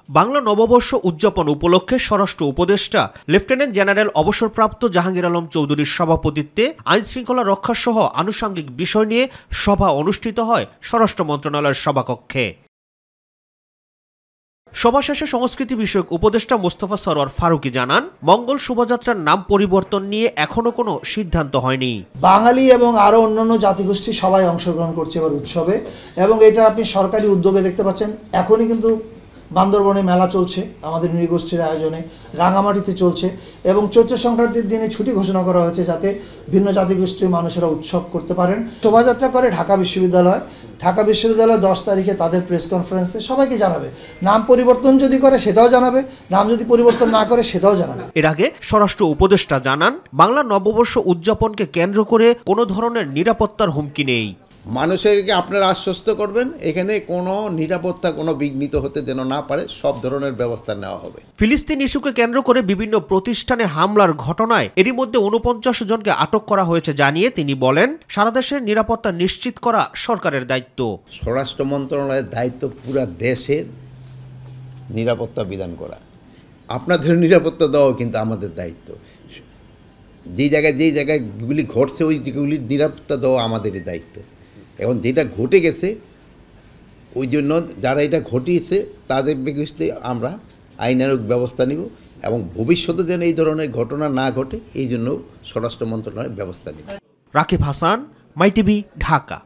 বাংলা নববর্ষ উদযাপন উপলক্ষে স্বরাষ্ট্র উপদেষ্টা লেফটেন্যান্ট জেনারেল অবসরপ্রাপ্ত জাহাঙ্গীর আলম চৌধুরীর সভাপতিত্বে আইনশৃঙ্খলা রক্ষা সহ আনুষঙ্গিক বিষয় নিয়ে সভা অনুষ্ঠিত হয় স্বরাষ্ট্র মন্ত্রণালয়ের সভাকক্ষে। সভা শেষে সংস্কৃতি বিষয়ক উপদেষ্টা মোস্তফা সরোয়ার ফারুকী জানান, মঙ্গল শোভাযাত্রার নাম পরিবর্তন নিয়ে এখনো কোনো সিদ্ধান্ত হয়নি। বাঙালি এবং আরও অন্যান্য জাতিগোষ্ঠী সবাই অংশগ্রহণ করছে এবার উৎসবে, এবং এটা আপনি সরকারি উদ্যোগে দেখতে পাচ্ছেন। এখনই কিন্তু বান্দরবনে মেলা চলছে, আমাদের নৃগোষ্ঠীর আয়োজনে রাঙামাটিতে চলছে, এবং চৈত্র সংক্রান্তির দিনে ছুটি ঘোষণা করা হয়েছে যাতে ভিন্ন জাতিগোষ্ঠীর মানুষেরা উৎসব করতে পারেন। শোভাযাত্রা করে ঢাকা বিশ্ববিদ্যালয় 10 তারিখে তাদের প্রেস কনফারেন্সে সবাইকে জানাবে। নাম পরিবর্তন যদি করে সেটাও জানাবে, নাম যদি পরিবর্তন না করে সেটাও জানাবে। এর আগে স্বরাষ্ট্র উপদেষ্টা জানান, বাংলা নববর্ষ উদযাপনকে কেন্দ্র করে কোনো ধরনের নিরাপত্তার হুমকি নেই। মানুষেরকে আপনারা আশ্বস্ত করবেন এখানে কোনো নিরাপত্তা কোনো বিঘ্নিত হতে যেন না পারে, সব ধরনের ব্যবস্থা নেওয়া হবে। ফিলিস্তিন ইস্যুকে কেন্দ্র করে বিভিন্ন প্রতিষ্ঠানে হামলার ঘটনায় এরই মধ্যে 49 জনকে আটক করা হয়েছে জানিয়ে তিনি বলেন, সারা দেশের নিরাপত্তা নিশ্চিত করা সরকারের দায়িত্ব। স্বরাষ্ট্র মন্ত্রণালয়ের দায়িত্ব পুরা দেশের নিরাপত্তা বিধান করা, আপনাদের নিরাপত্তা দেওয়াও কিন্তু আমাদের দায়িত্ব। যেই জায়গাগুলি ঘটছে ওই যেগুলির নিরাপত্তা দেওয়া আমাদেরই দায়িত্ব। এখন যেটা ঘটে গেছে ওই জন্য যারা এটা ঘটিয়েছে তাদের বিরুদ্ধে আমরা আইনানুগ ব্যবস্থা নিব, এবং ভবিষ্যতে যেন এই ধরনের ঘটনা না ঘটে এই জন্য স্বরাষ্ট্র মন্ত্রণালয় ব্যবস্থা নেবে। রাকিব হাসান, মাই টিভি, ঢাকা।